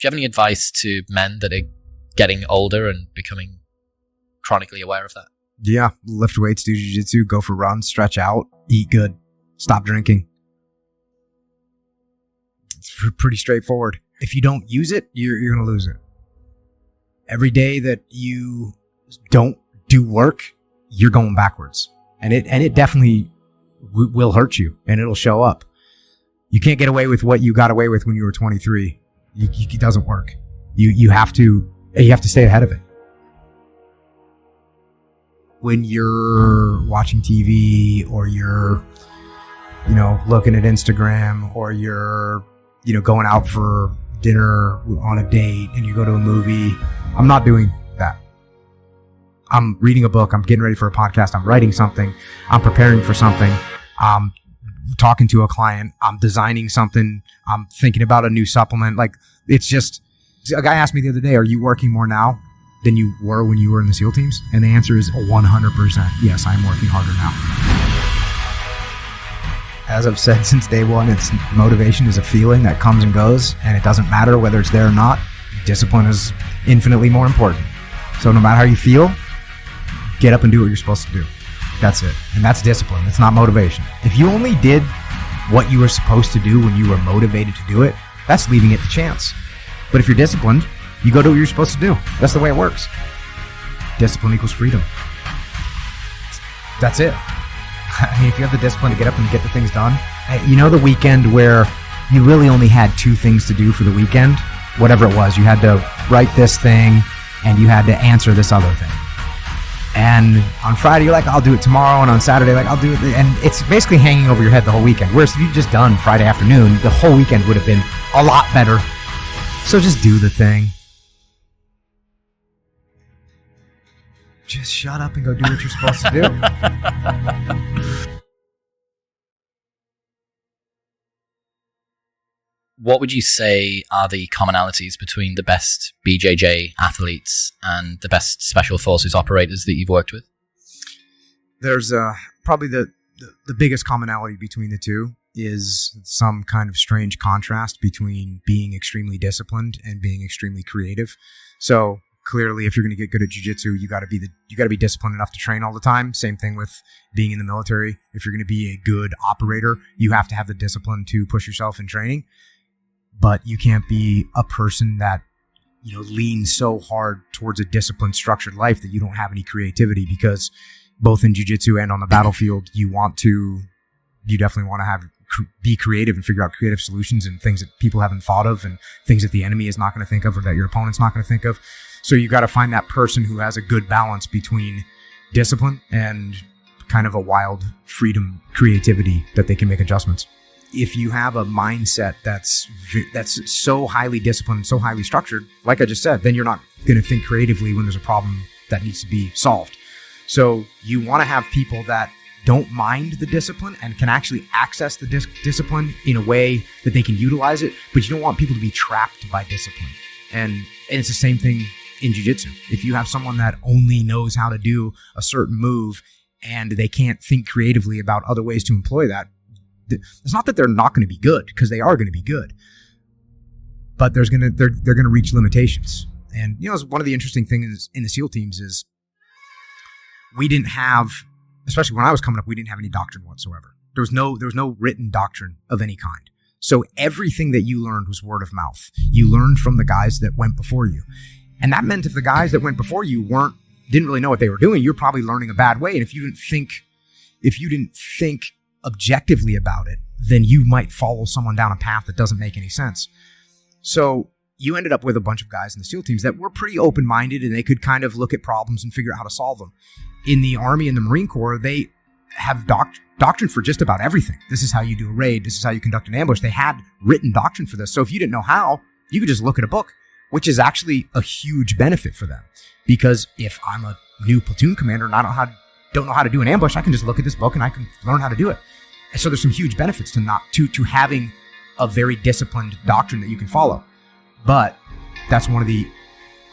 you have any advice to men that are getting older and becoming chronically aware of that? Yeah, lift weights, do jiu-jitsu, go for runs, stretch out, eat good, stop drinking. It's pretty straightforward. If you don't use it, you're going to lose it. Every day that you don't do work, you're going backwards. And it definitely will hurt you, and it'll show up. You can't get away with what you got away with when you were 23. It doesn't work. You have to stay ahead of it. When you're watching TV, or you're, looking at Instagram, or you're, going out for dinner on a date and you go to a movie, I'm not doing that. I'm reading a book. I'm getting ready for a podcast. I'm writing something. I'm preparing for something. I'm talking to a client. I'm designing something. I'm thinking about a new supplement. Like, it's just, a guy asked me the other day, are you working more now than you were when you were in the SEAL teams? And the answer is 100%. Yes, I'm working harder now. As I've said since day one, it's motivation is a feeling that comes and goes, and it doesn't matter whether it's there or not. Discipline is infinitely more important. So no matter how you feel, get up and do what you're supposed to do. That's it. And that's discipline. It's not motivation. If you only did what you were supposed to do when you were motivated to do it, that's leaving it to chance. But if you're disciplined, you go do what you're supposed to do. That's the way it works. Discipline equals freedom. That's it. I mean, if you have the discipline to get up and get the things done, the weekend where you really only had 2 things to do for the weekend, whatever it was, you had to write this thing and you had to answer this other thing. And on Friday, you're like, I'll do it tomorrow. And on Saturday, like, I'll do it. And it's basically hanging over your head the whole weekend. Whereas if you'd just done Friday afternoon, the whole weekend would have been a lot better. So just do the thing. Just shut up and go do what you're supposed to do. What would you say are the commonalities between the best BJJ athletes and the best special forces operators that you've worked with? There's probably the biggest commonality between the two is some kind of strange contrast between being extremely disciplined and being extremely creative. So clearly, if you're going to get good at jiu-jitsu, you got to be disciplined enough to train all the time. Same thing with being in the military. If you're going to be a good operator, you have to have the discipline to push yourself in training. But you can't be a person that, leans so hard towards a disciplined, structured life that you don't have any creativity, because both in jiu-jitsu and on the battlefield, you definitely want to be creative and figure out creative solutions and things that people haven't thought of and things that the enemy is not going to think of or that your opponent's not going to think of. So you got to find that person who has a good balance between discipline and kind of a wild freedom, creativity that they can make adjustments. If you have a mindset that's so highly disciplined, so highly structured, like I just said, then you're not going to think creatively when there's a problem that needs to be solved. So you want to have people that don't mind the discipline and can actually access the discipline in a way that they can utilize it, but you don't want people to be trapped by discipline. And it's the same thing in jiu-jitsu. If you have someone that only knows how to do a certain move and they can't think creatively about other ways to employ that, it's not that they're not going to be good, because they are going to be good, but they're going to reach limitations. And one of the interesting things in the SEAL teams is we didn't have, especially when I was coming up, we didn't have any doctrine whatsoever. There was no written doctrine of any kind. So everything that you learned was word of mouth. You learned from the guys that went before you, and that meant if the guys that went before you didn't really know what they were doing, you're probably learning a bad way. And if you didn't think objectively about it, then you might follow someone down a path that doesn't make any sense. So you ended up with a bunch of guys in the SEAL teams that were pretty open-minded, and they could kind of look at problems and figure out how to solve them. In the Army and the Marine Corps, they have doctrine for just about everything. This is how you do a raid. This is how you conduct an ambush. They had written doctrine for this. So if you didn't know how, you could just look at a book, which is actually a huge benefit for them. Because if I'm a new platoon commander and I don't know how to do an ambush, I can just look at this book and I can learn how to do it. And so there's some huge benefits to having a very disciplined doctrine that you can follow. But that's one of the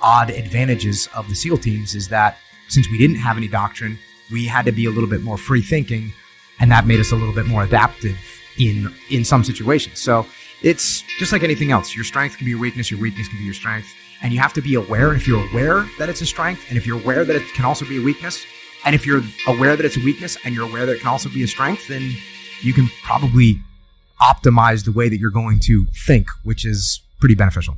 odd advantages of the SEAL teams, is that since we didn't have any doctrine, we had to be a little bit more free thinking, and that made us a little bit more adaptive in some situations. So it's just like anything else. Your strength can be your weakness can be your strength. And you have to be aware. And if you're aware that it's a strength, and if you're aware that it can also be a weakness, and if you're aware that it's a weakness and you're aware that it can also be a strength, then you can probably optimize the way that you're going to think, which is pretty beneficial.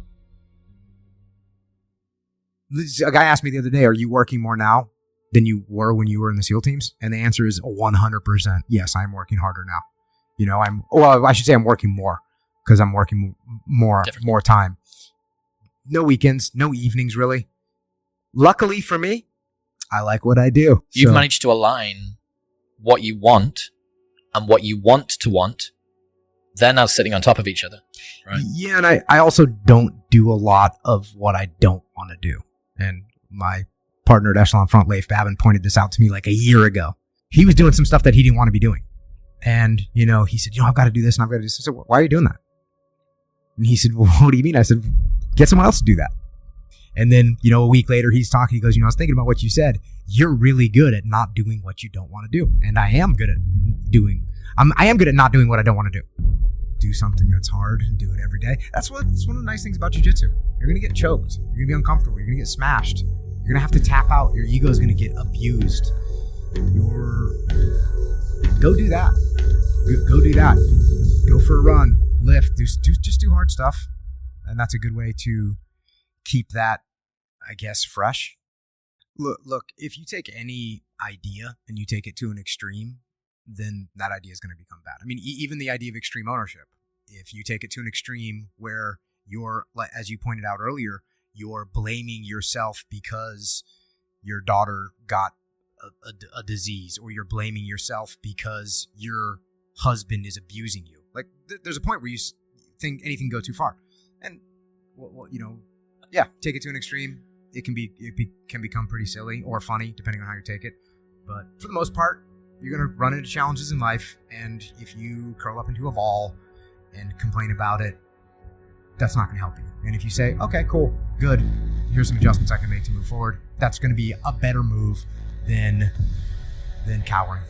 A guy asked me the other day, are you working more now than you were when you were in the SEAL teams? And the answer is 100%. Yes, I'm working harder now. I should say I'm working more, because I'm working more time. No weekends, no evenings, really. Luckily for me, I like what I do. You've managed to align what you want and what you want to want. They're now sitting on top of each other, right? Yeah, and I also don't do a lot of what I don't want to do. And my partner at Echelon Front, Leif Babin, pointed this out to me like a year ago. He was doing some stuff that he didn't want to be doing. And, he said, I've got to do this and I've got to do this. I said, why are you doing that? And he said, well, what do you mean? I said, get someone else to do that. And then, a week later, he's talking. He goes, I was thinking about what you said. You're really good at not doing what you don't want to do. And I am good at not doing what I don't want to do. Do something that's hard and do it every day. That's one of the nice things about jiu-jitsu. You're going to get choked. You're going to be uncomfortable. You're going to get smashed. You're going to have to tap out. Your ego is going to get abused. Go do that. Go do that. Go for a run. Lift. Just do hard stuff. And that's a good way to keep that, I guess, fresh. Look, if you take any idea and you take it to an extreme, then that idea is going to become bad. I mean, even the idea of extreme ownership, if you take it to an extreme where you're, as you pointed out earlier, you're blaming yourself because your daughter got a disease, or you're blaming yourself because your husband is abusing you. Like, there's a point where you think anything can go too far. And, take it to an extreme. It can become pretty silly or funny, depending on how you take it. But for the most part, you're going to run into challenges in life, and if you curl up into a ball and complain about it, that's not going to help you. And if you say, okay, cool, good, here's some adjustments I can make to move forward, that's going to be a better move than cowering.